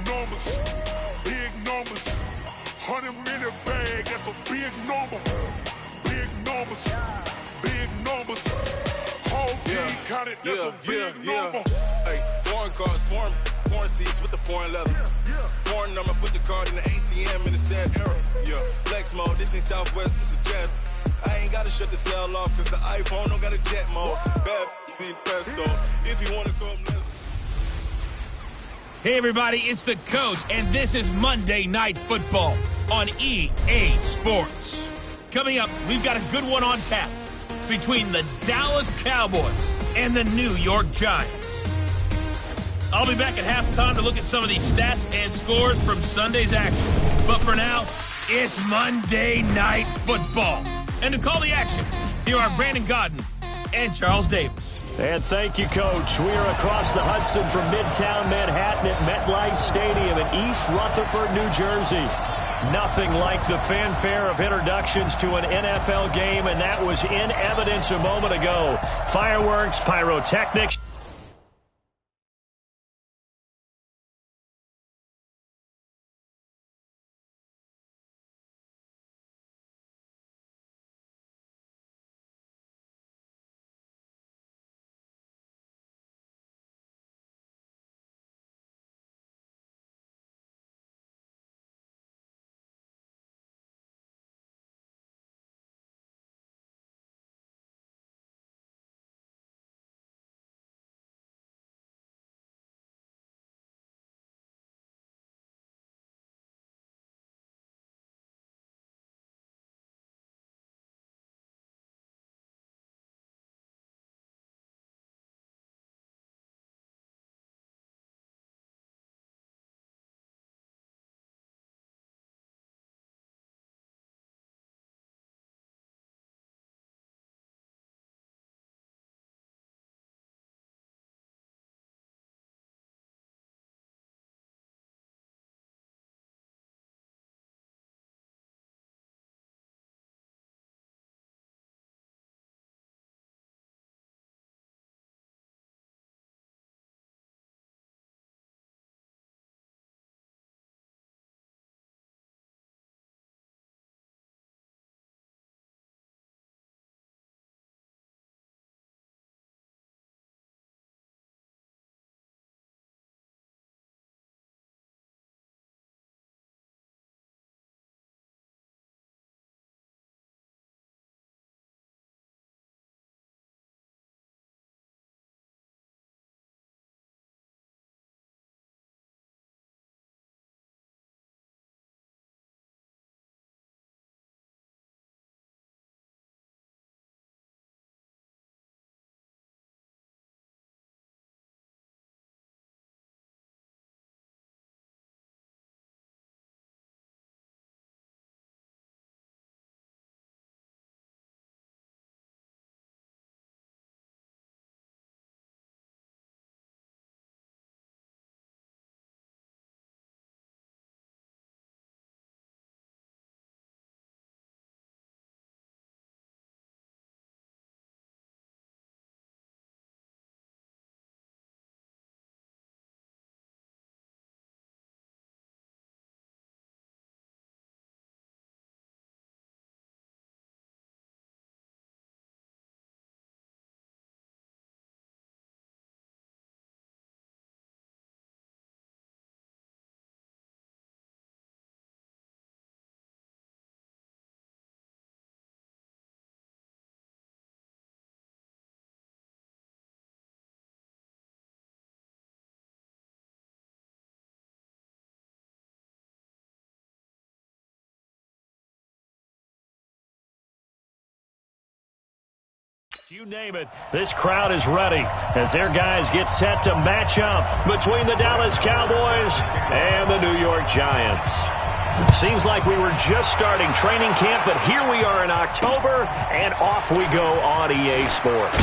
numbers, big numbers. 100-minute bag, that's a big number. Big numbers, big numbers. Whole team counted, that's a big number. Hey, foreign cars, foreign seats with the foreign leather. Foreign number, put the card in the ATM in the sad era. Yeah, flex mode, this ain't Southwest, this a jet. I ain't gotta shut the cell off, cause the iPhone don't got a jet mode. Bad pesto, if you wanna come, let's. Hey everybody, it's the Coach, and this is Monday Night Football on EA Sports. Coming up, we've got a good one on tap between the Dallas Cowboys and the New York Giants. I'll be back at halftime to look at some of these stats and scores from Sunday's action. But for now, it's Monday Night Football. And to call the action, here are Brandon Godden and Charles Davis. And thank you, Coach. We are across the Hudson from Midtown Manhattan at MetLife Stadium in East Rutherford, New Jersey. Nothing like the fanfare of introductions to an NFL game, and that was in evidence a moment ago. Fireworks, pyrotechnics. You name it, this crowd is ready as their guys get set to match up between the Dallas Cowboys and the New York Giants. Seems like we were just starting training camp, but here we are in October, and off we go on EA Sports.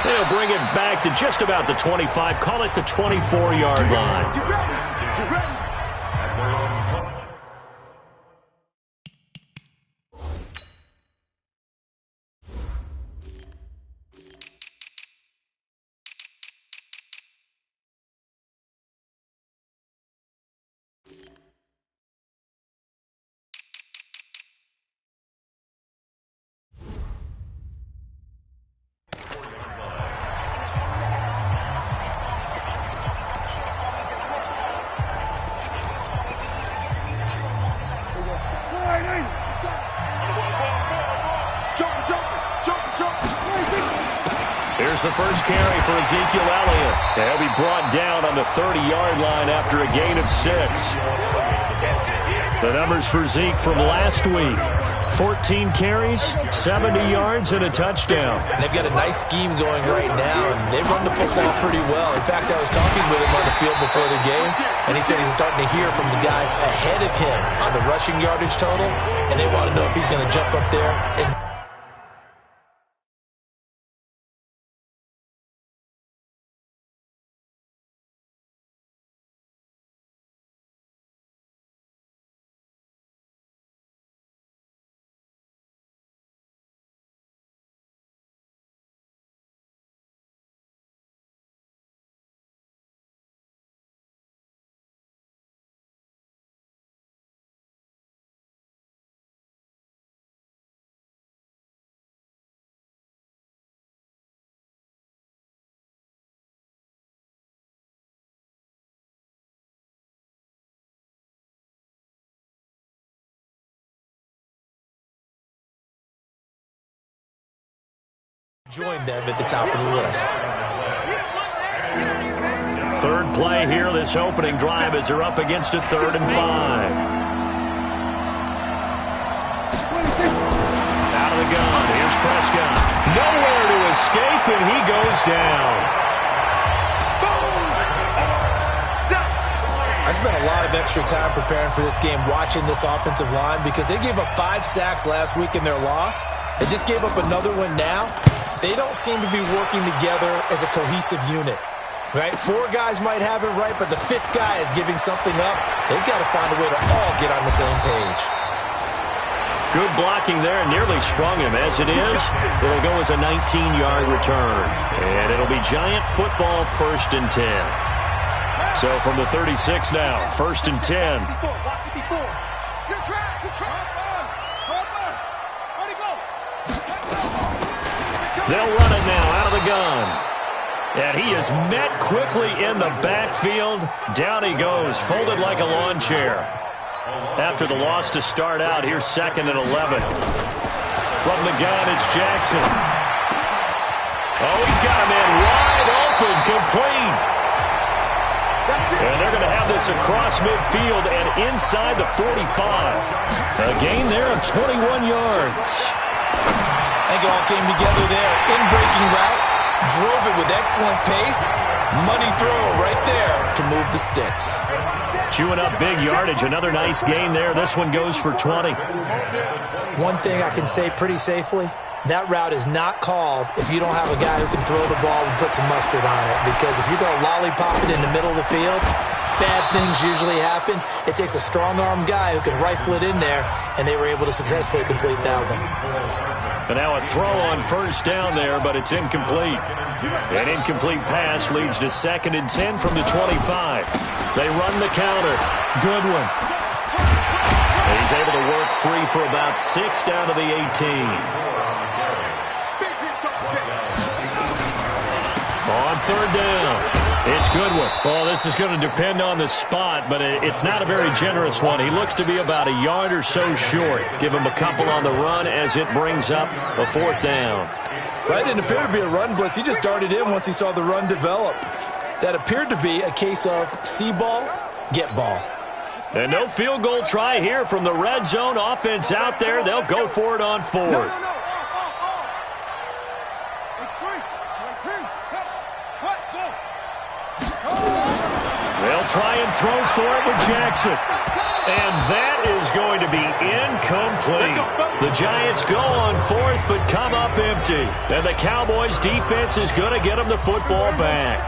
They'll bring it back to just about the 25, call it the 24-yard line. There's the first carry for Ezekiel Elliott. He'll be brought down on the 30-yard line after a gain of 6. The numbers for Zeke from last week: 14 carries, 70 yards, and a touchdown. And they've got a nice scheme going right now, and they run the football pretty well. In fact, I was talking with him on the field before the game, and he said he's starting to hear from the guys ahead of him on the rushing yardage total, and they want to know if he's going to jump up there and join them at the top of the list. Third play here, this opening drive, as they're up against a 3rd and 5. Out of the gun, here's Prescott. Nowhere to escape, and he goes down. I spent a lot of extra time preparing for this game, watching this offensive line, because they gave up 5 sacks last week in their loss. They just gave up another one now. They don't seem to be working together as a cohesive unit, right? 4 guys might have it right, but the 5th guy is giving something up. They've got to find a way to all get on the same page. Good blocking there, nearly sprung him. As it is, it'll go as a 19-yard return. And it'll be Giant football, 1st and 10. So from the 36 now, 1st and 10. They'll run it now out of the gun. And he is met quickly in the backfield. Down he goes, folded like a lawn chair. After the loss to start out, here's 2nd and 11. From the gun, it's Jackson. Oh, he's got a man wide open, complete. And they're going to have this across midfield and inside the 45. A gain there of 21 yards. I think it all came together there. In-breaking route, drove it with excellent pace. Money throw right there to move the sticks. Chewing up big yardage. Another nice gain there. This one goes for 20. One thing I can say pretty safely, that route is not called if you don't have a guy who can throw the ball and put some mustard on it. Because if you're going to lollipop it in the middle of the field, bad things usually happen. It takes a strong-arm guy who can rifle it in there, and they were able to successfully complete that one. And now a throw on 1st down there, but it's incomplete. An incomplete pass leads to 2nd and 10 from the 25. They run the counter. Goodwin. And he's able to work free for about 6 down to the 18. On 3rd down. It's Goodwin. Well, this is going to depend on the spot, but it's not a very generous one. He looks to be about a yard or so short. Give him a couple on the run as it brings up a 4th down. That didn't appear to be a run blitz. He just darted in once he saw the run develop. That appeared to be a case of see ball, get ball. And no field goal try here from the red zone. Offense out there. They'll go for it on 4th. They'll try and throw for it with Jackson. And that is going to be incomplete. The Giants go on 4th, but come up empty. And the Cowboys' defense is going to get them the football back.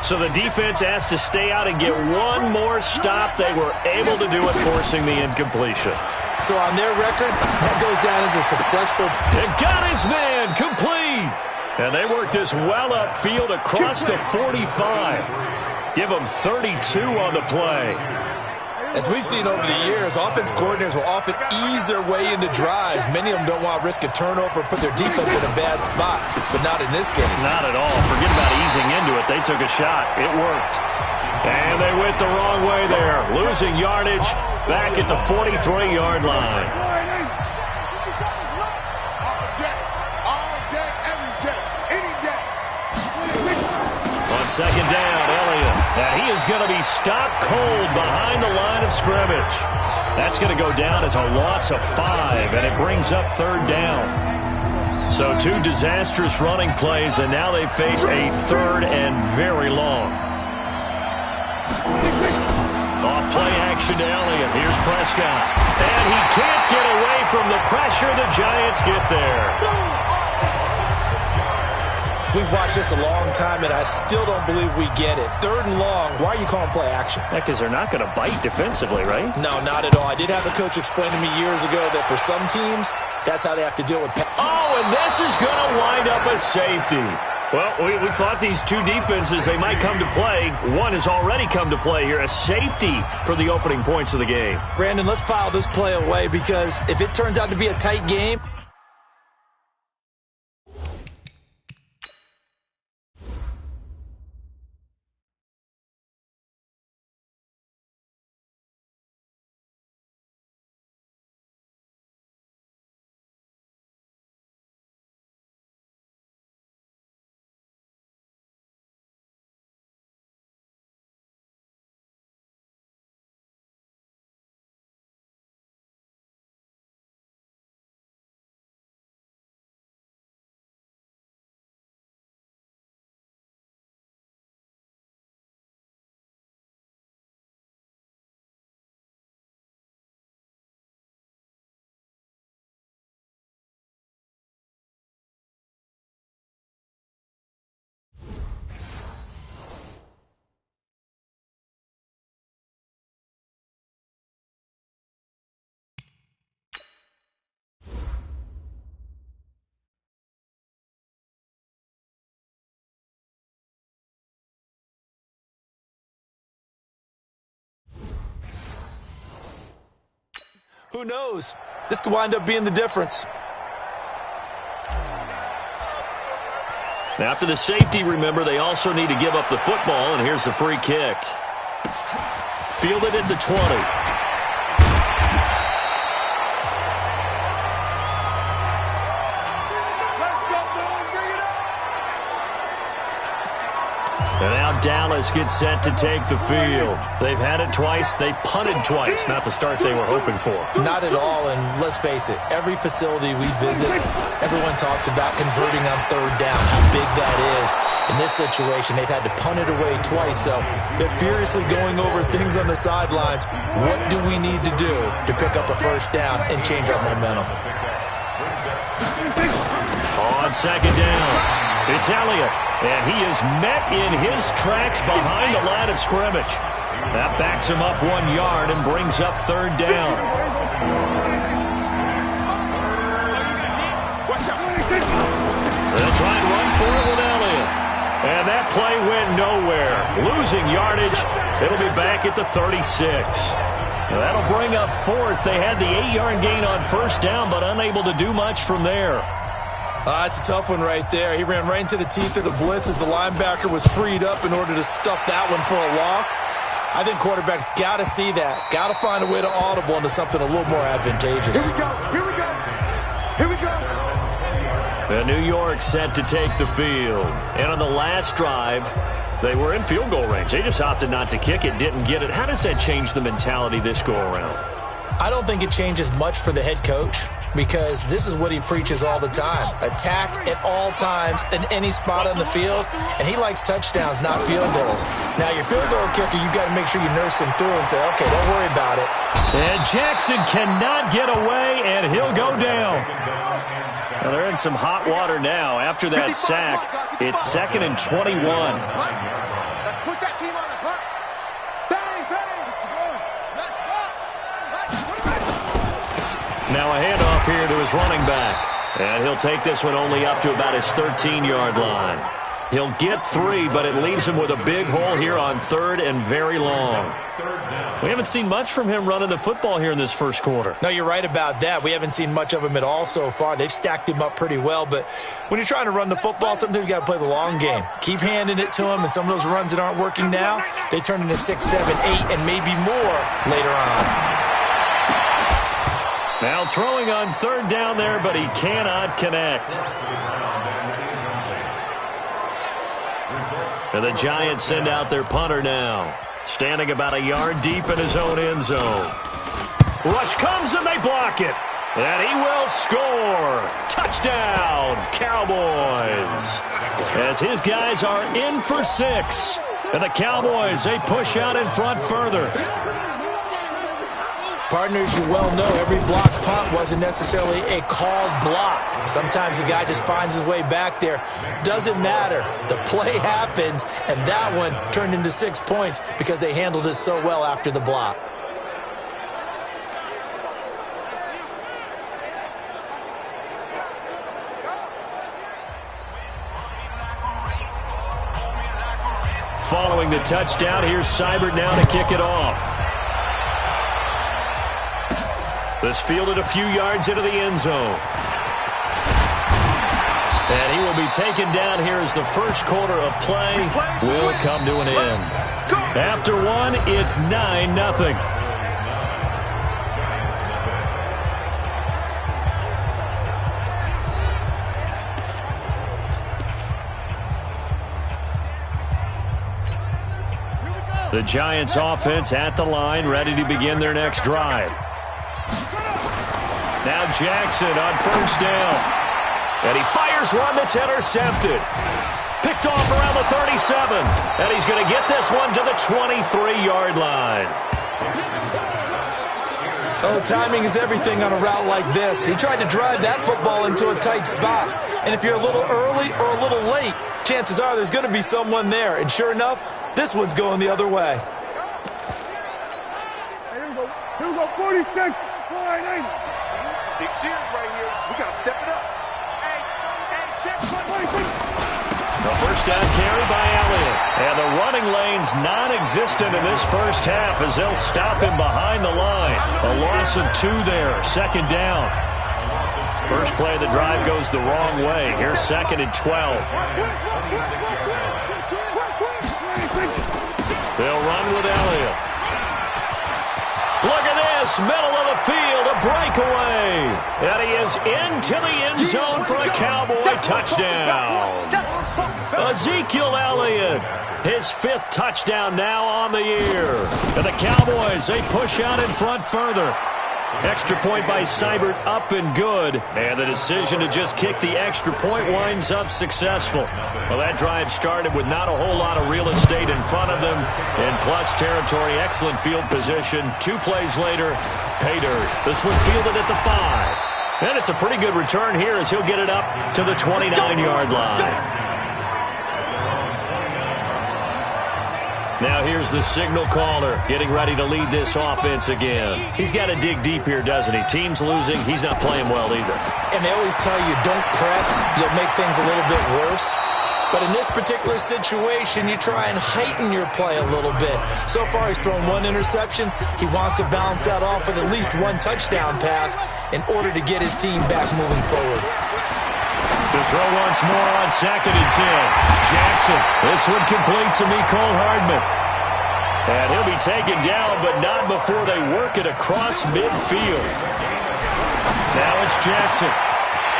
So the defense has to stay out and get one more stop. They were able to do it, forcing the incompletion. So on their record, that goes down as a successful. It got his man, complete. And they work this well upfield across the 45. Give them 32 on the play. As we've seen over the years, offense coordinators will often ease their way into drives. Many of them don't want to risk a turnover or put their defense in a bad spot, but not in this case. Not at all. Forget about easing into it. They took a shot. It worked. And they went the wrong way there. Losing yardage back at the 43-yard line. second down, Elliott. And he is going to be stopped cold behind the line of scrimmage. That's going to go down as a loss of 5, and it brings up third down. So 2 disastrous running plays, and now they face a third and very long. Off play action to Elliott. Here's Prescott. And he can't get away from the pressure. The Giants get there. We've watched this a long time, and I still don't believe we get it. Third and long, why are you calling play action? Because they're not going to bite defensively, right? No, not at all. I did have a coach explain to me years ago that for some teams, that's how they have to deal with pass. Oh, and this is going to wind up a safety. Well, we thought these 2 defenses, they might come to play. One has already come to play here, a safety for the opening points of the game. Brandon, let's file this play away because if it turns out to be a tight game, who knows? This could wind up being the difference. After the safety, remember, they also need to give up the football, and here's the free kick. Fielded at the 20. And now Dallas gets set to take the field. They've had it twice. They've punted twice. Not the start they were hoping for. Not at all, and let's face it, every facility we visit, everyone talks about converting on third down, how big that is. In this situation, they've had to punt it away twice, so they're furiously going over things on the sidelines. What do we need to do to pick up a first down and change our momentum? On second down, it's Elliott. And he is met in his tracks behind the line of scrimmage. That backs him up 1 yard and brings up third down. So they'll try and run for it with Elliott. And that play went nowhere. Losing yardage. It'll be back at the 36. That'll bring up fourth. They had the 8-yard gain on first down, but unable to do much from there. That's a tough one right there. He ran right into the teeth of the blitz as the linebacker was freed up in order to stuff that one for a loss. I think quarterbacks got to see that. Got to find a way to audible into something a little more advantageous. Here we go. Here we go. Here we go. And New York set to take the field. And on the last drive, they were in field goal range. They just opted not to kick it, didn't get it. How does that change the mentality this go around? I don't think it changes much for the head coach because this is what he preaches all the time. Attack at all times in any spot on the field, and he likes touchdowns, not field goals. Now, your field goal kicker, you got to make sure you nurse him through and say, okay, don't worry about it. And Jackson cannot get away, and he'll go down. Well, they're in some hot water now. After that sack, it's 2nd and 21. Let's put that team on the clock. Bang, bang. Let's go. Now a handoff here to his running back. And he'll take this one only up to about his 13-yard line. He'll get 3, but it leaves him with a big hole here on 3rd and very long. We haven't seen much from him running the football here in this first quarter. No, you're right about that. We haven't seen much of him at all so far. They've stacked him up pretty well, but when you're trying to run the football, sometimes you got to play the long game. Keep handing it to him, and some of those runs that aren't working now, they turn into 6, 7, 8, and maybe more later on. Now throwing on 3rd down there, but he cannot connect. And the Giants send out their punter now. Standing about a yard deep in his own end zone. Rush comes and they block it. And he will score. Touchdown, Cowboys. As his guys are in for 6. And the Cowboys, they push out in front further. Partners, you well know every block punt wasn't necessarily a called block. Sometimes the guy just finds his way back there. Doesn't matter. The play happens, and that one turned into 6 points because they handled it so well after the block. Following the touchdown, here's Seibert now to kick it off. This fielded a few yards into the end zone. And he will be taken down here as the first quarter of play will come to an end. After one, it's 9-0. The Giants offense at the line, ready to begin their next drive. Now Jackson on first down. And he fires one that's intercepted. Picked off around the 37. And he's going to get this one to the 23-yard line. Oh, timing is everything on a route like this. He tried to drive that football into a tight spot. And if you're a little early or a little late, chances are there's going to be someone there. And sure enough, this one's going the other way. Here we go, 46, 49. Big series right here. We got to step it up. Hey, check 46. The first down carry by Elliott. And the running lane's non-existent in this first half as they'll stop him behind the line. A loss of 2 there. Second down. First play of the drive goes the wrong way. Here's 2nd and 12. They'll run with Elliott. Look at this, middle of the field, a breakaway. And he is into the end zone for a Cowboy touchdown. Ezekiel Elliott, his 5th touchdown now on the year. And the Cowboys, they push out in front further. Extra point by Seibert, up and good. And the decision to just kick the extra point winds up successful. Well, that drive started with not a whole lot of real estate in front of them. In plus territory, excellent field position. 2 plays later, pay dirt. This one fielded at the 5. And it's a pretty good return here as he'll get it up to the 29-yard line. Now here's the signal caller getting ready to lead this offense again. He's got to dig deep here, doesn't he? Team's losing. He's not playing well either. And they always tell you, don't press. You'll make things a little bit worse. But in this particular situation, you try and heighten your play a little bit. So far, he's thrown 1 interception. He wants to balance that off with at least 1 touchdown pass in order to get his team back moving forward. To throw once more on 2nd and 10. Jackson, this one complete to Mecole Hardman. And he'll be taken down, but not before they work it across midfield. Now it's Jackson.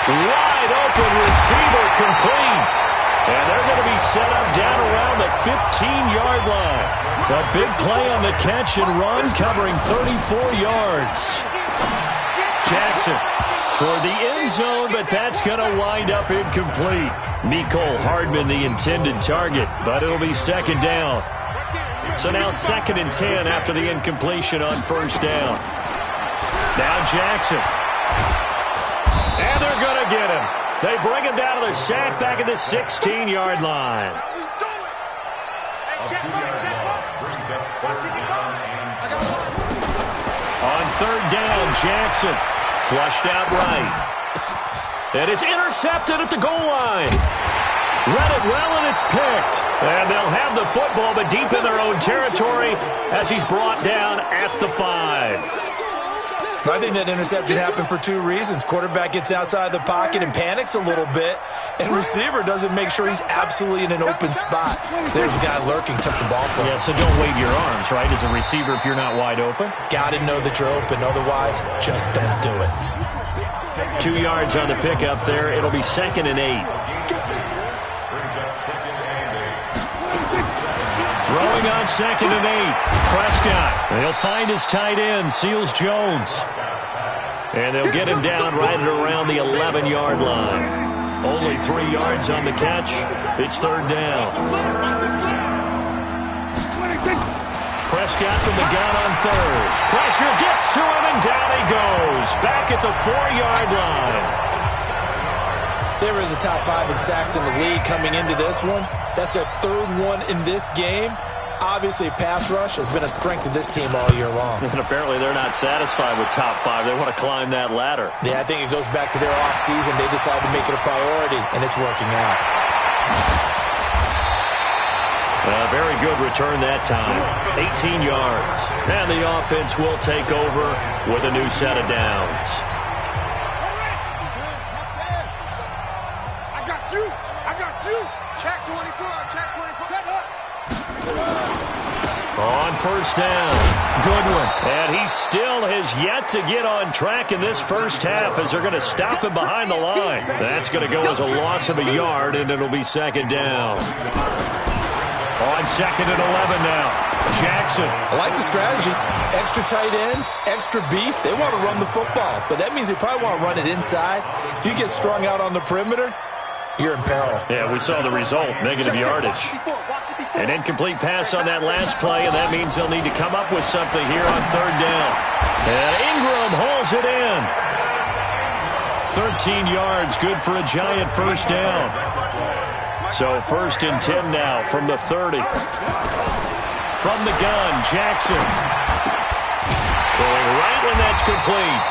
Wide open receiver complete. And they're going to be set up down around the 15-yard line. A big play on the catch and run, covering 34 yards. Jackson toward the end zone, but that's going to wind up incomplete. Mecole Hardman, the intended target, but it'll be 2nd down. So now 2nd and 10 after the incompletion on first down. Now Jackson. And they're going to get him. They bring him down to the sack back at the 16-yard line. On 3rd down, Jackson. Flushed out right. And it's intercepted at the goal line. Read it well, and it's picked. And they'll have the football, but deep in their own territory as he's brought down at the 5. I think that interception happened for 2 reasons. Quarterback gets outside the pocket and panics a little bit, and receiver doesn't make sure he's absolutely in an open spot. So there's a guy lurking, took the ball from him. Yeah, so don't wave your arms, right, as a receiver if you're not wide open. Got to know that you're open. Otherwise, just don't do it. 2 yards on the pickup there. It'll be 2nd and 8. Throwing on 2nd and 8. Prescott. He'll find his tight end, Seals Jones. And they'll get him down right at around the 11-yard line. Only 3 yards on the catch. It's 3rd down. Prescott from the gun on 3rd. Pressure gets to him, and down he goes. Back at the 4-yard line. They were in the top 5 in sacks in the league coming into this one. That's their 3rd one in this game. Obviously, pass rush has been a strength of this team all year long. And apparently they're not satisfied with top 5. They want to climb that ladder. Yeah, I think it goes back to their offseason. They decided to make it a priority, and it's working out. A very good return that time. 18 yards. And the offense will take over with a new set of downs. I got you. Check 24. Check 24. Check up. On 1st down. Good one. And he still has yet to get on track in this first half as they're going to stop him behind the line. That's going to go as a loss of a yard, and it'll be 2nd down. On 2nd and 11 now. Jackson. I like the strategy. Extra tight ends, extra beef. They want to run the football, but that means they probably want to run it inside. If you get strung out on the perimeter, you're in peril. Yeah, we saw the result, negative yardage. An incomplete pass on that last play, and that means they'll need to come up with something here on 3rd down. And Ingram hauls it in. 13 yards, good for a giant 1st down. So 1st and 10 now from the 30. From the gun, Jackson. Throwing right when that's complete.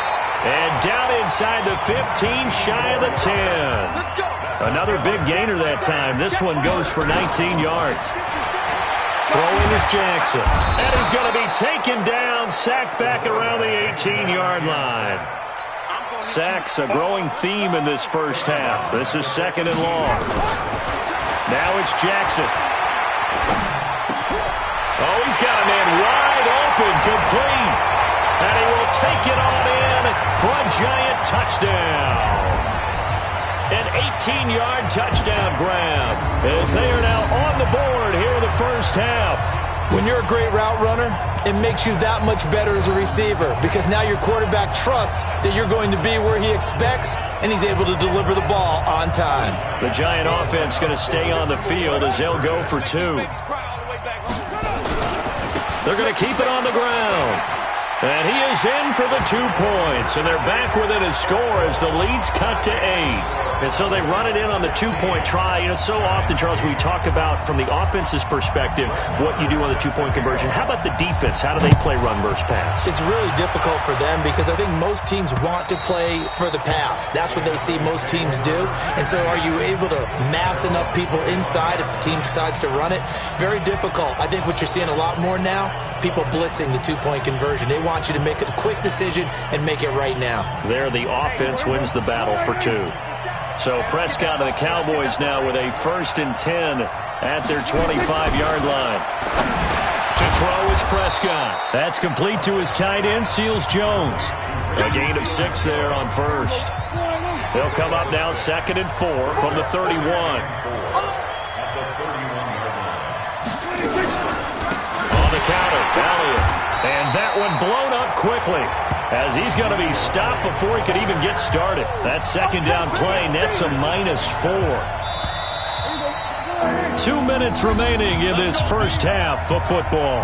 And down inside the 15, shy of the 10. Another big gainer that time. This one goes for 19 yards. Throwing is Jackson. And he's going to be taken down, sacked back around the 18-yard line. Sacks, a growing theme in this first half. This is 2nd and long. Now it's Jackson. Oh, he's got a man wide open, complete. And he will take it on in for a giant touchdown. An 18-yard touchdown grab as they are now on the board here in the first half. When you're a great route runner, it makes you that much better as a receiver because now your quarterback trusts that you're going to be where he expects, and he's able to deliver the ball on time. The Giant offense going to stay on the field as they'll go for 2. They're going to keep it on the ground. And he is in for the 2 points, and they're back within a score as the lead's cut to 8. And so they run it in on the 2-point try. You know, so often, Charles, we talk about from the offense's perspective what you do on the 2-point conversion. How about the defense? How do they play run versus pass? It's really difficult for them because I think most teams want to play for the pass. That's what they see most teams do. And so are you able to mass enough people inside if the team decides to run it? Very difficult. I think what you're seeing a lot more now, people blitzing the 2-point conversion. They want you to make a quick decision and make it right now. There, the offense wins the battle for 2. So Prescott and the Cowboys now with a 1st and 10 at their 25-yard line. To throw is Prescott. That's complete to his tight end, Seals Jones. A gain of 6 there on 1st. They'll come up now 2nd and 4 from the 31. On the counter, Elliott. And that one blown up quickly as he's going to be stopped before he could even get started. That 2nd down play nets a -4. 2 minutes remaining in this first half of football.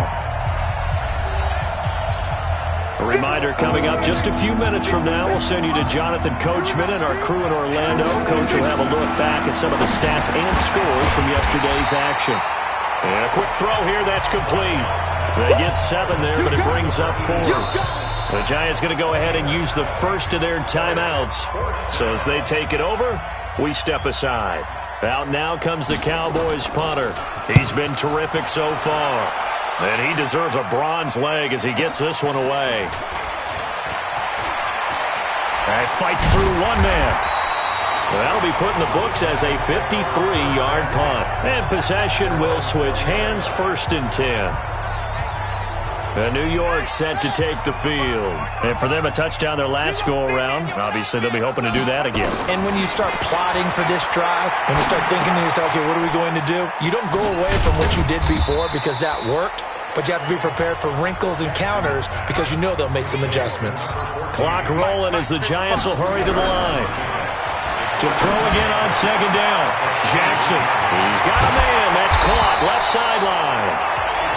A reminder coming up just a few minutes from now. We'll send you to Jonathan Coachman and our crew in Orlando. Coach will have a look back at some of the stats and scores from yesterday's action. And a quick throw here, that's complete. They get 7 there, but it brings up 4th. The Giants going to go ahead and use the first of their timeouts. So as they take it over, we step aside. Out now comes the Cowboys punter. He's been terrific so far. And he deserves a bronze leg as he gets this one away. And fights through one man. That'll be put in the books as a 53-yard punt. And possession will switch hands, 1st and 10. And New York set to take the field. And for them, a touchdown their last go-around. Obviously, they'll be hoping to do that again. And when you start plotting for this drive, when you start thinking to yourself, okay, what are we going to do? You don't go away from what you did before because that worked. But you have to be prepared for wrinkles and counters because you know they'll make some adjustments. Clock rolling as the Giants will hurry to the line. To throw again on second down. Jackson. He's got a man. That's caught. Left sideline.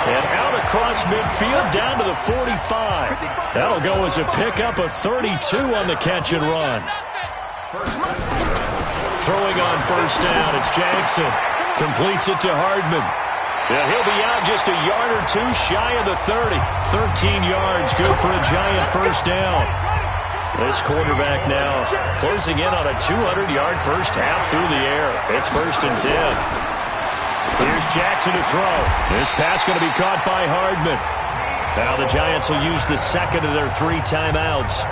And out across midfield down to the 45. That'll go as a pickup of 32 on the catch and run. Throwing on first down. It's Jackson. Completes it to Hardman. Yeah, he'll be out just a yard or two shy of the 30. 13 yards, good for a Giant first down. This quarterback now closing in on a 200-yard first half through the air. It's 1st and 10. Here's Jackson to throw. This pass going to be caught by Hardman. Now the Giants will use the second of their 3 timeouts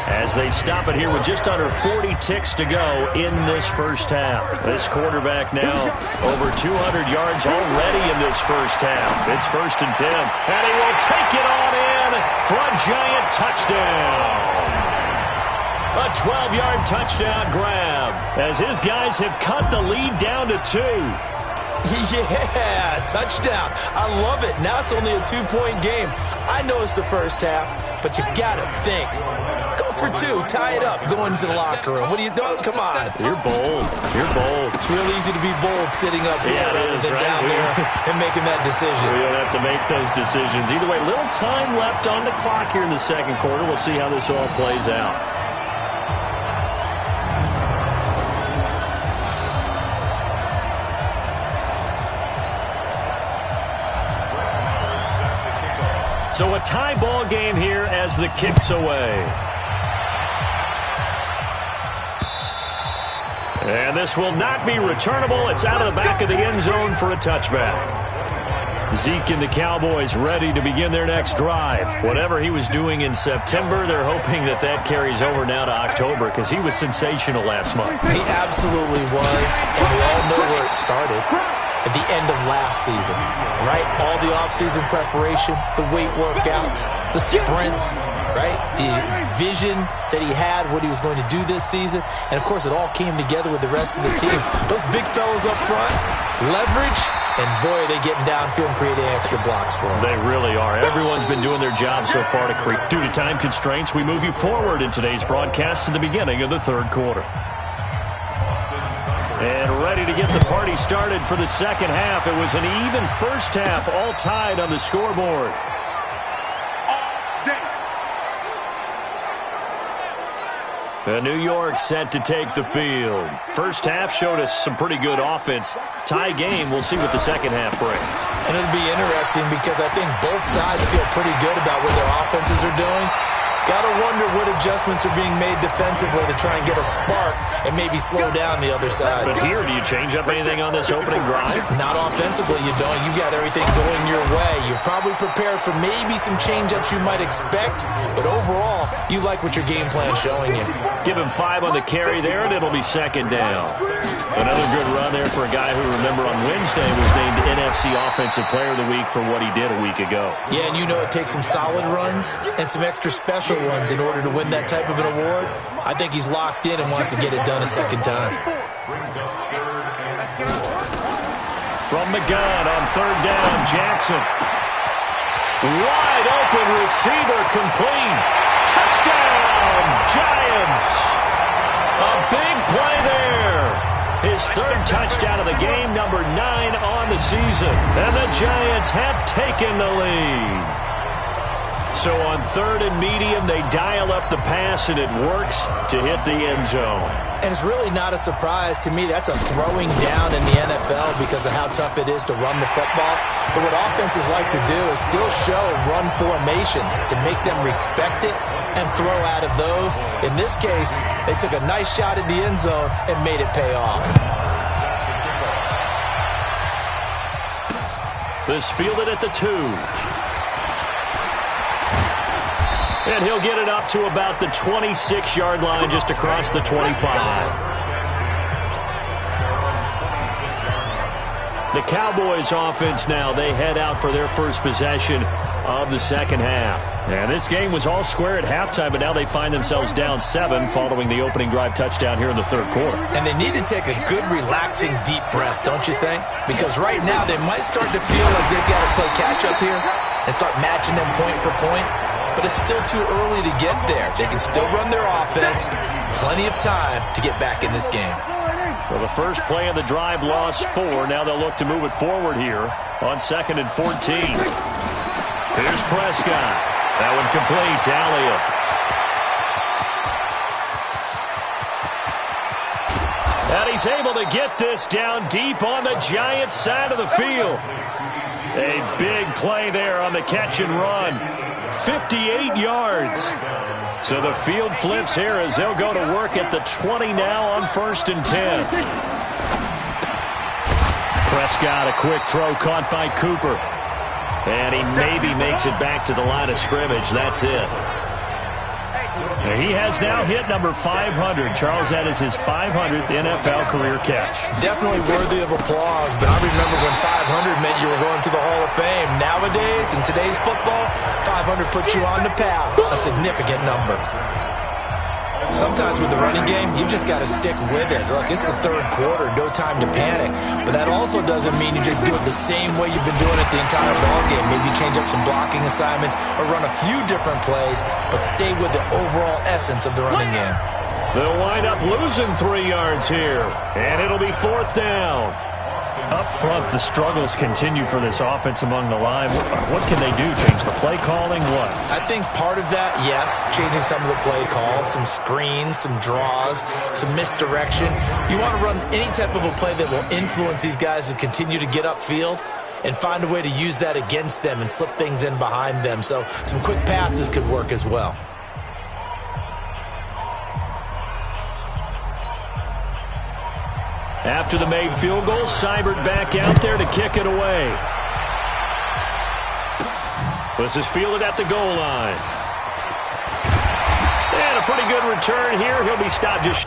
as they stop it here with just under 40 ticks to go in this first half. This quarterback now over 200 yards already in this first half. It's 1st and 10. And he will take it on in for a Giant touchdown. A 12-yard touchdown grab as his guys have cut the lead down to 2. Yeah, touchdown. I love it. Now it's only a 2-point game. I know it's the first half, but you got to think. Go for 2. Tie it up. Go into the locker room. What are you doing? Come on. You're bold. You're bold. It's real easy to be bold sitting up here rather than down there and making that decision. We don't have to make those decisions. Either way, little time left on the clock here in the second quarter. We'll see how this all plays out. So a tie ball game here as the kick's away. And this will not be returnable. It's out of the back of the end zone for a touchback. Zeke and the Cowboys ready to begin their next drive. Whatever he was doing in September, they're hoping that that carries over now to October because he was sensational last month. He absolutely was, and we all know where it started. At the end of last season, right? All the offseason preparation, the weight workouts, the sprints, right? The vision that he had, what he was going to do this season. And, of course, it all came together with the rest of the team. Those big fellas up front, leverage, and, boy, are they getting downfield and creating extra blocks for them. They really are. Everyone's been doing their job so far to create. Due to time constraints, we move you forward in today's broadcast to the beginning of the third quarter. And ready to get the party started for the second half. It was an even first half, all tied on the scoreboard. And New York set to take the field. First half showed us some pretty good offense. Tie game, we'll see what the second half brings. And it'll be interesting because I think both sides feel pretty good about what their offenses are doing. Got to wonder what adjustments are being made defensively to try and get a spark and maybe slow down the other side. But here, do you change up anything on this opening drive? Not offensively, you don't. You got everything going your way. You've probably prepared for maybe some change-ups you might expect, but overall, you like what your game plan's showing you. Give him 5 on the carry there, and it'll be second down. Another good run there for a guy who, remember, on Wednesday was named NFC Offensive Player of the Week for what he did a week ago. Yeah, and you know it takes some solid runs and some extra special ones in order to win that type of an award. I think he's locked in and wants to get it done a second time. From the gun on third down, Jackson. Wide open receiver complete. Touchdown, Giants. A big play there. His third touchdown of the game, number 9 on the season. And the Giants have taken the lead. So on third and medium, they dial up the pass, and it works to hit the end zone. And it's really not a surprise to me. That's a throwing down in the NFL because of how tough it is to run the football. But what offenses like to do is still show run formations to make them respect it and throw out of those. In this case, they took a nice shot at the end zone and made it pay off. This fielded at the 2. And he'll get it up to about the 26-yard line, just across the 25. The Cowboys offense now, they head out for their first possession of the second half. And this game was all square at halftime, but now they find themselves down 7 following the opening drive touchdown here in the third quarter. And they need to take a good, relaxing, deep breath, don't you think? Because right now they might start to feel like they've got to play catch-up here and start matching them point for point. But it's still too early to get there. They can still run their offense. Plenty of time to get back in this game. Well, the first play of the drive lost 4. Now they'll look to move it forward here on 2nd and 14. Here's Prescott. That one complete to Elliott. And he's able to get this down deep on the Giants' side of the field. A big play there on the catch and run. 58 yards. So the field flips here as they'll go to work at the 20 now on 1st and 10. Prescott, a quick throw caught by Cooper. And he maybe makes it back to the line of scrimmage. That's it. He has now hit number 500. Charles, that is his 500th NFL career catch. Definitely worthy of applause, but I remember when 500 meant you were going to the Hall of Fame. Nowadays, in today's football, 500 puts you on the path, a significant number. Sometimes with the running game, you've just got to stick with it. Look, it's the third quarter, no time to panic. But that also doesn't mean you just do it the same way you've been doing it the entire ballgame. Maybe change up some blocking assignments or run a few different plays, but stay with the overall essence of the running game. They'll wind up losing 3 yards here, and it'll be 4th down. Up front, the struggles continue for this offense among the line. What can they do? Change the play calling? What? I think part of that, yes, changing some of the play calls, some screens, some draws, some misdirection. You want to run any type of a play that will influence these guys to continue to get upfield and find a way to use that against them and slip things in behind them. So some quick passes could work as well. After the made field goal, Seibert back out there to kick it away. This is fielded at the goal line. And a pretty good return here. He'll be stopped just...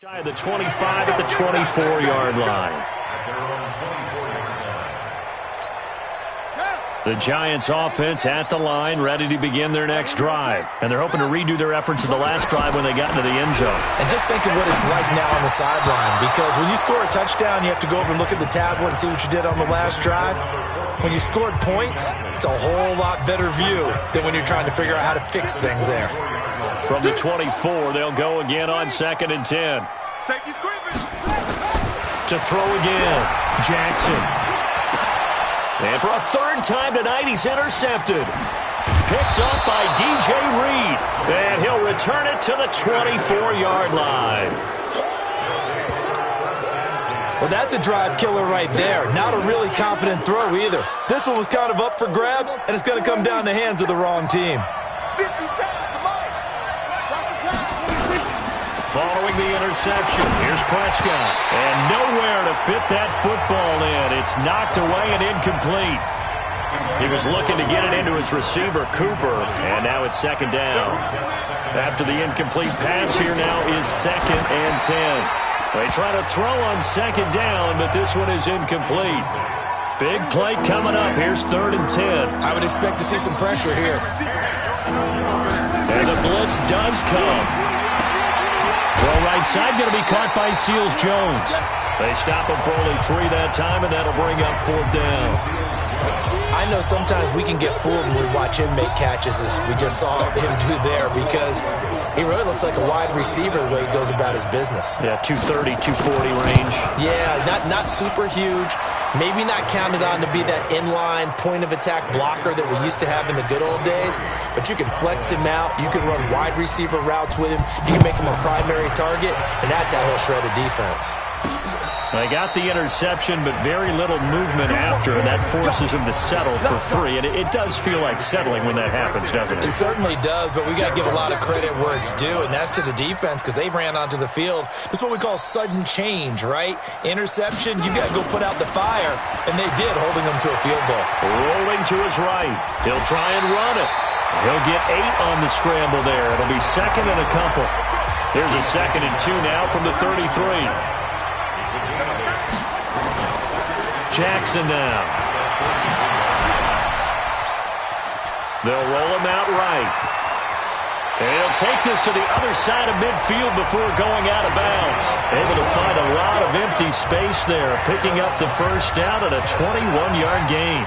Shy of the 25 at the 24-yard line. The Giants offense at the line, ready to begin their next drive. And they're hoping to redo their efforts of the last drive when they got into the end zone. And just think of what it's like now on the sideline, because when you score a touchdown, you have to go over and look at the tablet and see what you did on the last drive. When you scored points, it's a whole lot better view than when you're trying to figure out how to fix things there. From the 24, they'll go again on 2nd and 10. Safety's creeping. To throw again, Jackson. And for a 3rd time tonight, he's intercepted. Picked up by DJ Reed. And he'll return it to the 24-yard line. Well, that's a drive killer right there. Not a really confident throw either. This one was kind of up for grabs, and it's going to come down in the hands of the wrong team. 50 seconds, come on. Following the interception, here's Prescott. And nowhere to fit that football in. It's knocked away and incomplete. He was looking to get it into his receiver, Cooper, and now it's 2nd down. After the incomplete pass, here now is 2nd and 10. They try to throw on 2nd down, but this one is incomplete. Big play coming up. Here's 3rd and 10. I would expect to see some pressure here. And the blitz does come. Throw right side, going to be caught by Seals-Jones. They stop him for only 3 that time, and that'll bring up 4th down. I know sometimes we can get fooled when we watch him make catches, as we just saw him do there, because he really looks like a wide receiver the way he goes about his business. Yeah, 230, 240 range. Yeah, not super huge. Maybe not counted on to be that inline point-of-attack blocker that we used to have in the good old days, but you can flex him out. You can run wide receiver routes with him. You can make him a primary target, and that's how he'll shred a defense. They got the interception, but very little movement after, and that forces him to settle for 3. And it does feel like settling when that happens, doesn't it? It certainly does, but we got to give a lot of credit where it's due, and that's to the defense, because they ran onto the field. This is what we call sudden change, right? Interception, you got to go put out the fire, and they did, holding them to a field goal. Rolling to his right. He'll try and run it. He'll get 8 on the scramble there. It'll be second and a couple. There's a 2nd and 2 now from the 33. Jackson now. They'll roll him out right. And he'll take this to the other side of midfield before going out of bounds. Able to find a lot of empty space there, picking up the first down and a 21-yard gain.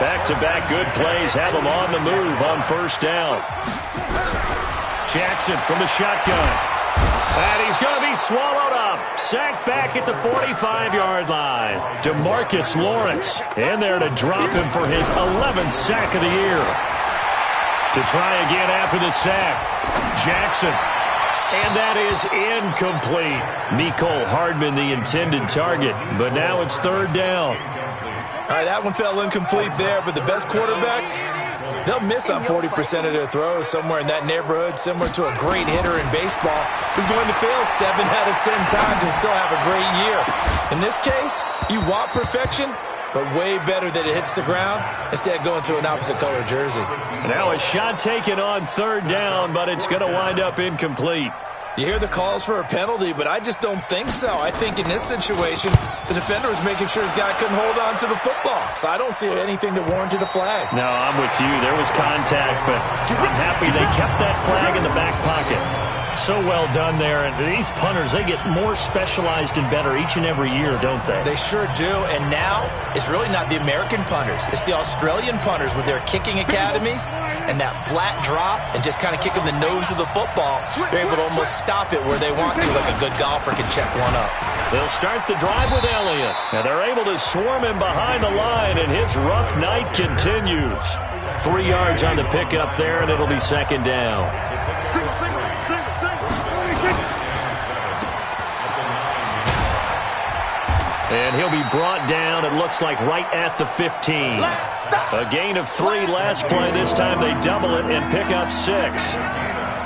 Back-to-back good plays have him on the move on first down. Jackson from the shotgun. And he's going to be swallowed up. Sacked back at the 45-yard line. DeMarcus Lawrence in there to drop him for his 11th sack of the year. To try again after the sack. Jackson. And that is incomplete. Mecole Hardman, the intended target. But now it's 3rd down. All right, that one fell incomplete there, but the best quarterbacks, they'll miss on 40% of their throws somewhere in that neighborhood, similar to a great hitter in baseball who's going to fail 7 out of 10 times and still have a great year. In this case, you want perfection, but way better that it hits the ground instead of going to an opposite color jersey. Now a shot taken on 3rd down, but it's going to wind up incomplete. You hear the calls for a penalty, but I just don't think so. I think in this situation, the defender was making sure his guy couldn't hold on to the football. So I don't see anything that warranted a flag. No, I'm with you. There was contact, but I'm happy they kept that flag in the back pocket. So well done there. And these punters, they get more specialized and better each and every year, don't they? They sure do. And now, it's really not the American punters. It's the Australian punters with their kicking academies and that flat drop and just kind of kicking the nose of the football. They're able to almost stop it where they want to, like a good golfer can check one up. They'll start the drive with Elliott. And they're able to swarm him behind the line, and his rough night continues. 3 yards on the pickup there, and it'll be 2nd down. And he'll be brought down, it looks like, right at the 15. A gain of 3 last play. This time they double it and pick up 6.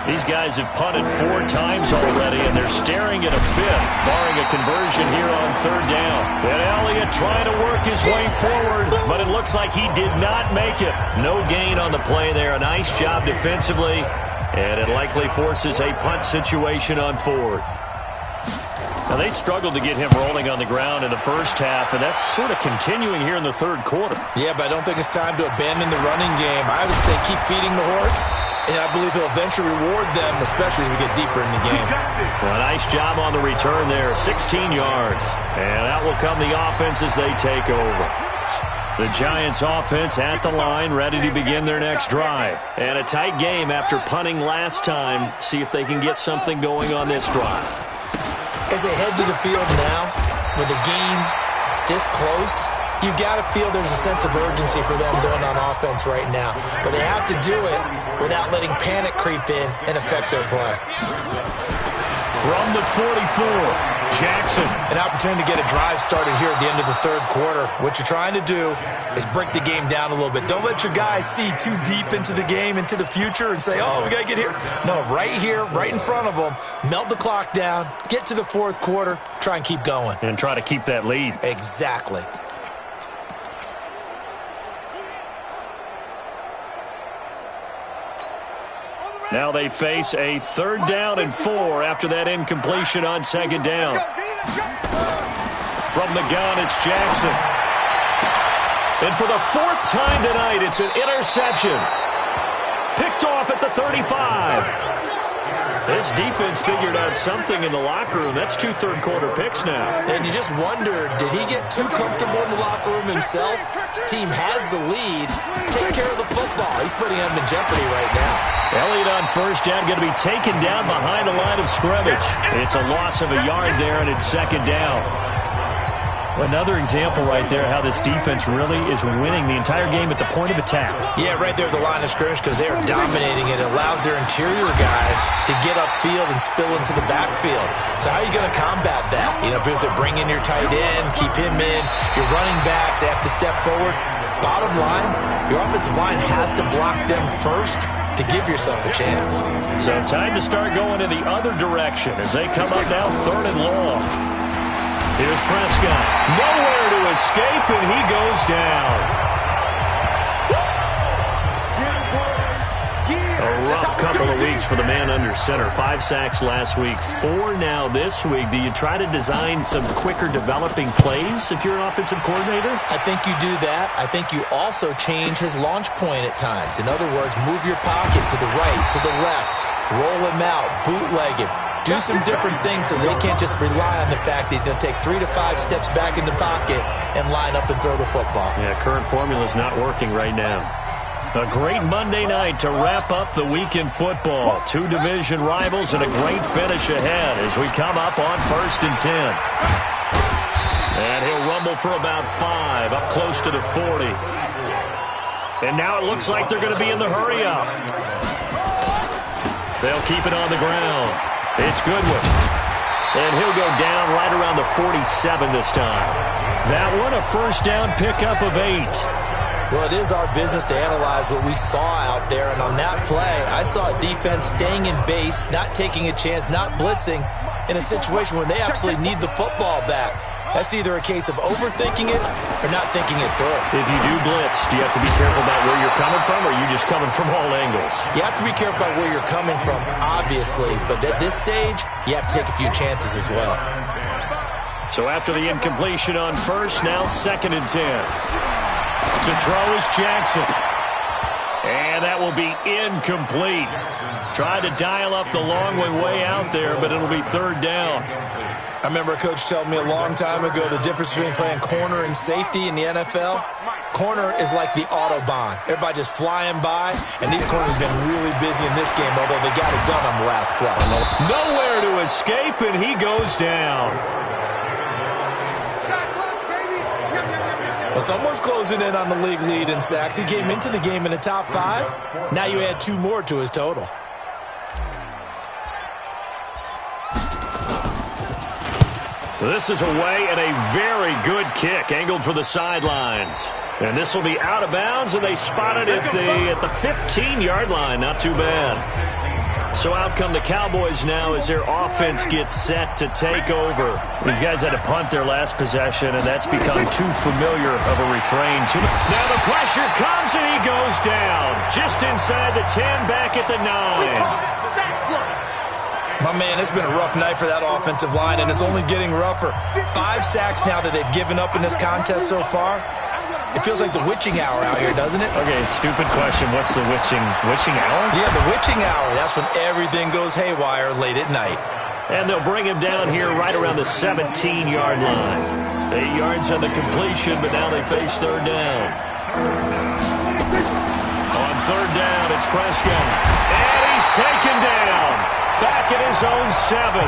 These guys have punted 4 times already, and they're staring at a 5th, barring a conversion here on 3rd down. And Elliott trying to work his way forward, but it looks like he did not make it. No gain on the play there. A nice job defensively, and it likely forces a punt situation on 4th. Now, they struggled to get him rolling on the ground in the first half, and that's sort of continuing here in the 3rd quarter. Yeah, but I don't think it's time to abandon the running game. I would say keep feeding the horse, and I believe he'll eventually reward them, especially as we get deeper in the game. Well, nice job on the return there, 16 yards. And out will come the offense as they take over. The Giants offense at the line, ready to begin their next drive. And a tight game after punting last time. See if they can get something going on this drive. As they head to the field now, with the game this close, you've got to feel there's a sense of urgency for them going on offense right now. But they have to do it without letting panic creep in and affect their play. From the 44, Jackson. An opportunity to get a drive started here at the end of the 3rd quarter. What you're trying to do is break the game down a little bit. Don't let your guys see too deep into the game, into the future, and say, oh, we got to get here. No, right here, right in front of them, melt the clock down, get to the 4th quarter, try and keep going. And try to keep that lead. Exactly. Now they face a 3rd down and 4 after that incompletion on 2nd down. From the gun, it's Jackson. And for the 4th time tonight, it's an interception. Picked off at the 35. This defense figured out something in the locker room. That's 2 third-quarter picks now. And you just wonder, did he get too comfortable in the locker room himself? His team has the lead. Take care of the football. He's putting them in jeopardy right now. Elliott on first down, going to be taken down behind the line of scrimmage. It's a loss of a yard there, and it's second down. Another example right there how this defense really is winning the entire game at the point of attack. Yeah, right there at the line of scrimmage because they are dominating it. It allows their interior guys to get upfield and spill into the backfield. So how are you going to combat that? You know, if it bring in your tight end, keep him in. Your running backs, they have to step forward. Bottom line, your offensive line has to block them first to give yourself a chance. So time to start going in the other direction as they come up now 3rd and long. Here's Prescott. Nowhere to escape, and he goes down. A rough couple of weeks for the man under center. 5 sacks last week, 4 now this week. Do you try to design some quicker developing plays if you're an offensive coordinator? I think you do that. I think you also change his launch point at times. In other words, move your pocket to the right, to the left, roll him out, bootleg him. Do some different things so they can't just rely on the fact that he's going to take 3 to 5 steps back in the pocket and line up and throw the football. Yeah, current formula is not working right now. A great Monday night to wrap up the week in football. 2 division rivals and a great finish ahead as we come up on 1st and 10. And he'll rumble for about 5, up close to the 40. And now it looks like they're going to be in the hurry-up. They'll keep it on the ground. It's Goodwin. And he'll go down right around the 47 this time. That one, a first down pickup of 8. Well, it is our business to analyze what we saw out there. And on that play, I saw a defense staying in base, not taking a chance, not blitzing in a situation where they absolutely need the football back. That's either a case of overthinking it or not thinking it through. If you do blitz, do you have to be careful about where you're coming from, or are you just coming from all angles? You have to be careful about where you're coming from, obviously. But at this stage, you have to take a few chances as well. So after the incompletion on first, now 2nd and 10. To throw is Jackson. And that will be incomplete. Tried to dial up the long way out there, but it'll be 3rd down. I remember a coach telling me a long time ago the difference between playing corner and safety in the NFL. Corner is like the Autobahn. Everybody just flying by, and these corners have been really busy in this game, although they got it done on the last play. Nowhere to escape, and he goes down. Well, someone's closing in on the league lead in sacks. He came into the game in the top 5. Now you add 2 more to his total. This is away and a very good kick, angled for the sidelines. And this will be out of bounds, and they spot it at the 15-yard line. Not too bad. So out come the Cowboys now as their offense gets set to take over. These guys had to punt their last possession, and that's become too familiar of a refrain. Now the pressure comes, and he goes down. Just inside the 10, back at the 9. My man, it's been a rough night for that offensive line, and it's only getting rougher. 5 sacks now that they've given up in this contest so far. It feels like the witching hour out here, doesn't it? Okay, stupid question. What's the witching hour? Yeah, the witching hour. That's when everything goes haywire late at night. And they'll bring him down here right around the 17-yard line. 8 yards on the completion, but now they face 3rd down. On 3rd down, it's Prescott. And he's taken down. Back at his own 7.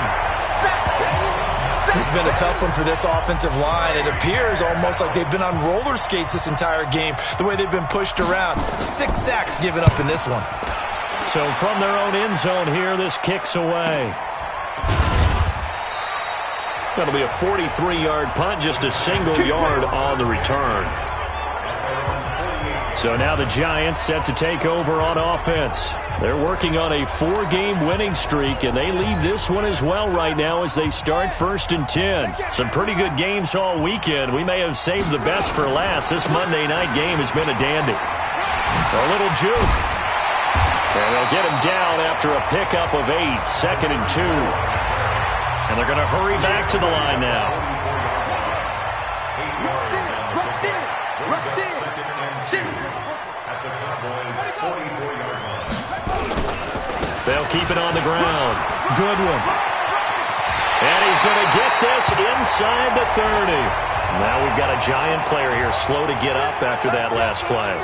It's been a tough one for this offensive line. It appears almost like they've been on roller skates this entire game, the way they've been pushed around. 6 sacks given up in this one. So from their own end zone here, this kicks away. That'll be a 43-yard punt, just a single yard on the return. So now the Giants set to take over on offense. They're working on a 4-game winning streak, and they lead this one as well right now as they start 1st and 10. Some pretty good games all weekend. We may have saved the best for last. This Monday night game has been a dandy. A little juke. And they'll get him down after a pickup of 8, 2nd and 2. And they're going to hurry back to the line now. They'll keep it on the ground. Good one. And he's going to get this inside the 30. Now we've got a Giant player here slow to get up after that last play.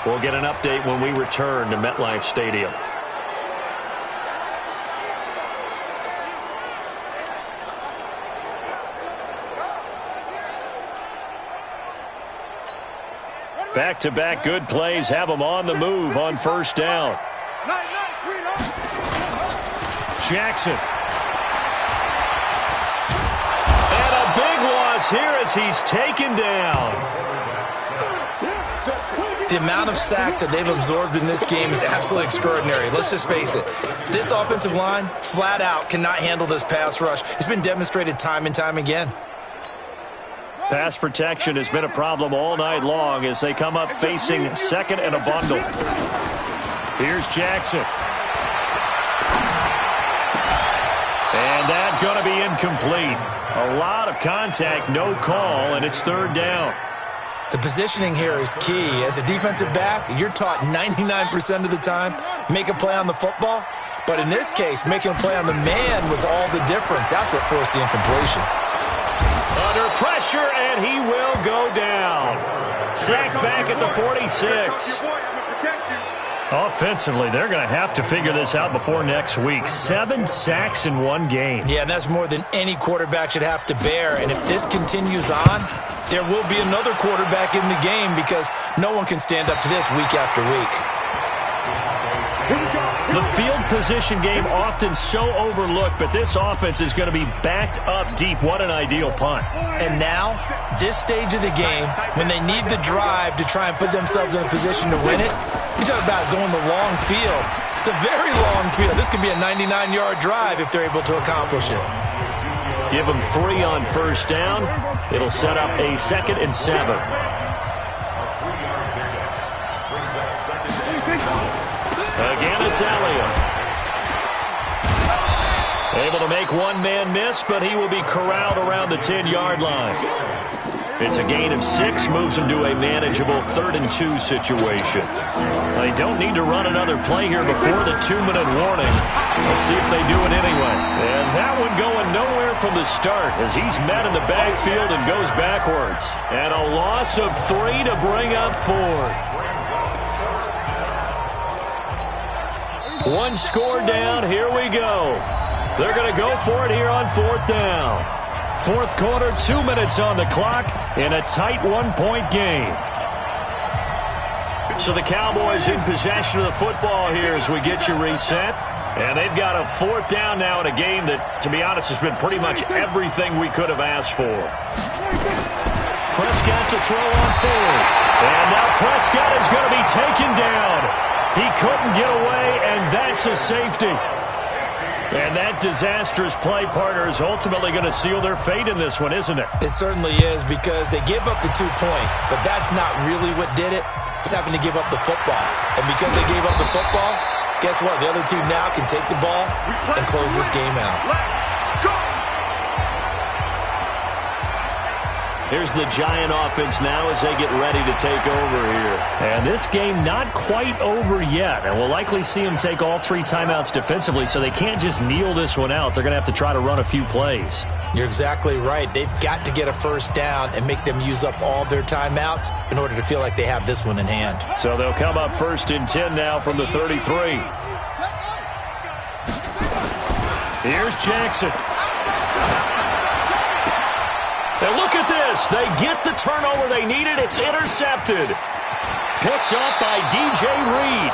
We'll get an update when we return to MetLife Stadium. Back-to-back good plays have them on the move on first down. Jackson. And a big loss here as he's taken down. The amount of sacks that they've absorbed in this game is absolutely extraordinary. Let's just face it. This offensive line, flat out, cannot handle this pass rush. It's been demonstrated time and time again. Pass protection has been a problem all night long as they come up facing second and a bundle. Here's Jackson. And that's going to be incomplete. A lot of contact, no call, and it's third down. The positioning here is key. As a defensive back, you're taught 99% of the time, make a play on the football. But in this case, making a play on the man was all the difference. That's what forced the incompletion. Under pressure, and he will go down. Sacked back at the 46. Offensively, they're going to have to figure this out before next week. 7 sacks in one game. Yeah, and that's more than any quarterback should have to bear. And if this continues on, there will be another quarterback in the game because no one can stand up to this week after week. The field position game often so overlooked, but this offense is going to be backed up deep. What an ideal punt. And now, this stage of the game, when they need the drive to try and put themselves in a position to win it, you talk about going the long field, the very long field. This could be a 99-yard drive if they're able to accomplish it. Give them 3 on first down. It'll set up a 2nd and 7. Again, it's Elliott. Able to make one man miss, but he will be corralled around the 10-yard line. It's a gain of 6, moves him to a manageable 3rd and 2 situation. They don't need to run another play here before the 2-minute warning. Let's see if they do it anyway. And that one going nowhere from the start as he's met in the backfield and goes backwards. And a loss of 3 to bring up 4th. One score down, here we go. They're going to go for it here on 4th down. 4th quarter, 2 minutes on the clock in a tight 1-point game. So the Cowboys in possession of the football here as we get you reset. And they've got a 4th down now in a game that, to be honest, has been pretty much everything we could have asked for. Prescott to throw on 4th. And now Prescott is going to be taken down. He couldn't get away, and that's a safety. And that disastrous play, partner, is ultimately going to seal their fate in this one, isn't it? It certainly is because they gave up the 2 points, but that's not really what did it. It's having to give up the football. And because they gave up the football, guess what? The other team now can take the ball and close this game out. Here's the Giant offense now as they get ready to take over here. And this game not quite over yet. And we'll likely see them take all 3 timeouts defensively, so they can't just kneel this one out. They're going to have to try to run a few plays. You're exactly right. They've got to get a 1st down and make them use up all their timeouts in order to feel like they have this one in hand. So they'll come up 1st and 10 now from the 33. Here's Jackson. Now look at this. They get the turnover they needed. It's intercepted. Picked up by DJ Reed.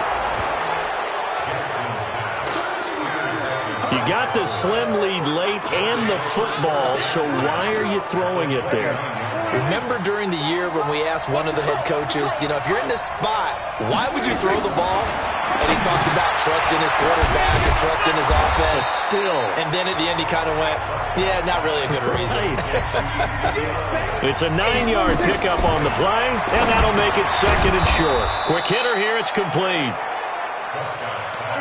You got the slim lead late and the football, so why are you throwing it there? Remember during the year when we asked one of the head coaches, if you're in this spot, why would you throw the ball? And he talked about trust in his quarterback and trust in his offense. But still. And then at the end he kind of went, yeah, not really a good reason. It's a 9-yard pickup on the play, and that'll make it 2nd and short. Quick hitter here, it's complete.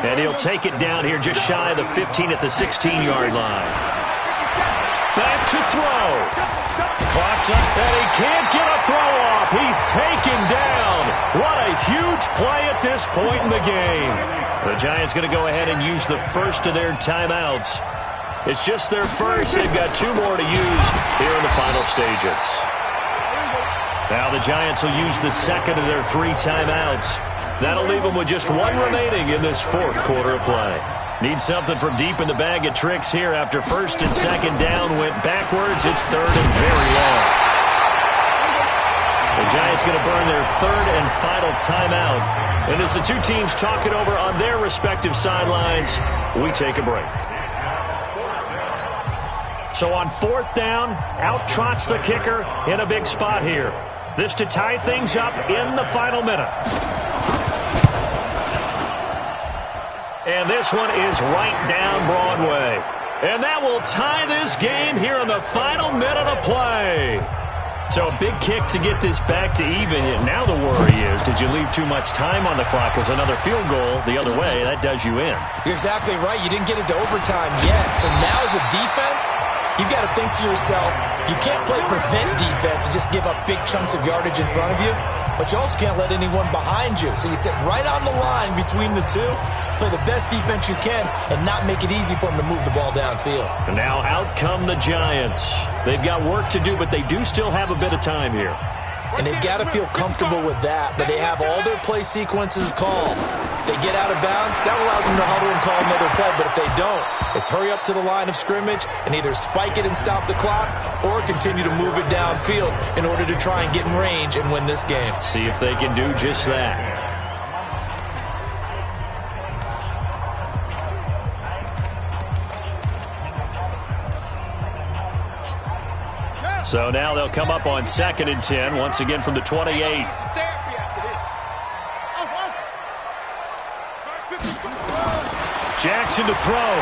And he'll take it down here just shy of the 15 at the 16-yard line. Back to throw. Clock's up, and he can't get a throw off. He's taken down. What a huge play at this point in the game. The Giants going to go ahead and use the first of their timeouts. It's just their first. They've got 2 more to use here in the final stages. Now the Giants will use the second of their 3 timeouts. That'll leave them with just 1 remaining in this 4th quarter of play. Need something from deep in the bag of tricks here after 1st and 2nd down went backwards. It's 3rd and very long. The Giants going to burn their 3rd and final timeout. And as the 2 teams talk it over on their respective sidelines, we take a break. So on 4th down, out trots the kicker in a big spot here. This to tie things up in the final minute. And this one is right down Broadway. And that will tie this game here in the final minute of play. So a big kick to get this back to even. Now the worry is, did you leave too much time on the clock? Because another field goal the other way, that does you in. You're exactly right. You didn't get into overtime yet. So now as a defense, you've got to think to yourself, you can't play prevent defense and just give up big chunks of yardage in front of you. But you also can't let anyone behind you. So you sit right on the line between the 2, play the best defense you can, and not make it easy for them to move the ball downfield. And now out come the Giants. They've got work to do, but they do still have a bit of time here. And they've got to feel comfortable with that, but they have all their play sequences called. If they get out of bounds, that allows them to huddle and call another play, but if they don't, it's hurry up to the line of scrimmage and either spike it and stop the clock or continue to move it downfield in order to try and get in range and win this game. See if they can do just that. So now they'll come up on 2nd and 10, once again from the 28. Jackson to throw.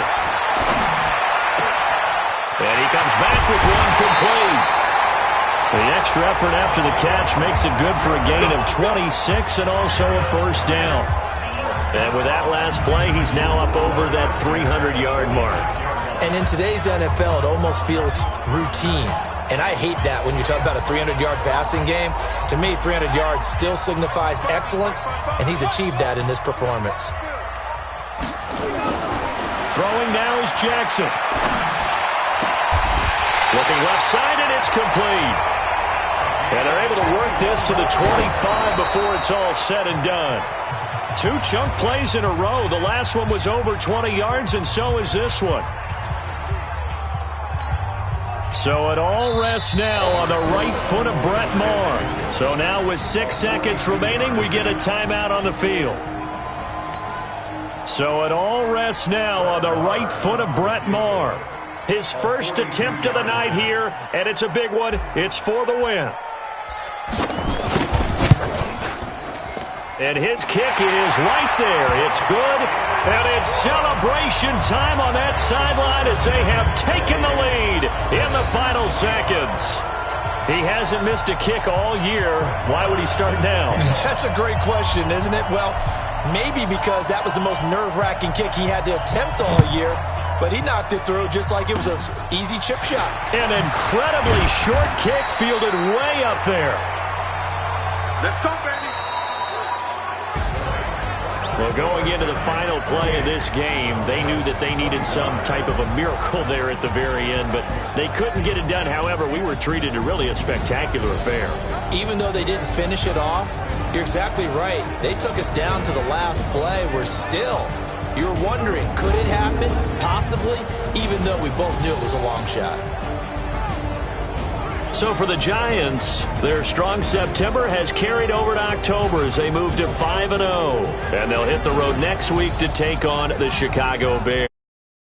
And he comes back with one complete. The extra effort after the catch makes it good for a gain of 26 and also a 1st down. And with that last play, he's now up over that 300-yard mark. And in today's NFL, it almost feels routine. And I hate that when you talk about a 300-yard passing game. To me, 300 yards still signifies excellence, and he's achieved that in this performance. Throwing now is Jackson. Looking left side, and it's complete. And they're able to work this to the 25 before it's all said and done. 2 chunk plays in a row. The last one was over 20 yards, and so is this one. So it all rests now on the right foot of Brett Maher. So now with 6 seconds remaining, we get a timeout on the field. So it all rests now on the right foot of Brett Maher. His first attempt of the night here, and it's a big one. It's for the win. And his kick is right there. It's good. And it's celebration time on that sideline as they have taken the lead in the final seconds. He hasn't missed a kick all year. Why would he start now? That's a great question, isn't it? Well, maybe because that was the most nerve-wracking kick he had to attempt all year, but he knocked it through just like it was an easy chip shot. An incredibly short kick fielded way up there. Let's go, baby. Well, going into the final play of this game, they knew that they needed some type of a miracle there at the very end, but they couldn't get it done. However, we were treated to really a spectacular affair. Even though they didn't finish it off, you're exactly right. They took us down to the last play. We're still, you're wondering, could it happen? Possibly, even though we both knew it was a long shot. So for the Giants, their strong September has carried over to October as they move to 5-0. And they'll hit the road next week to take on the Chicago Bears.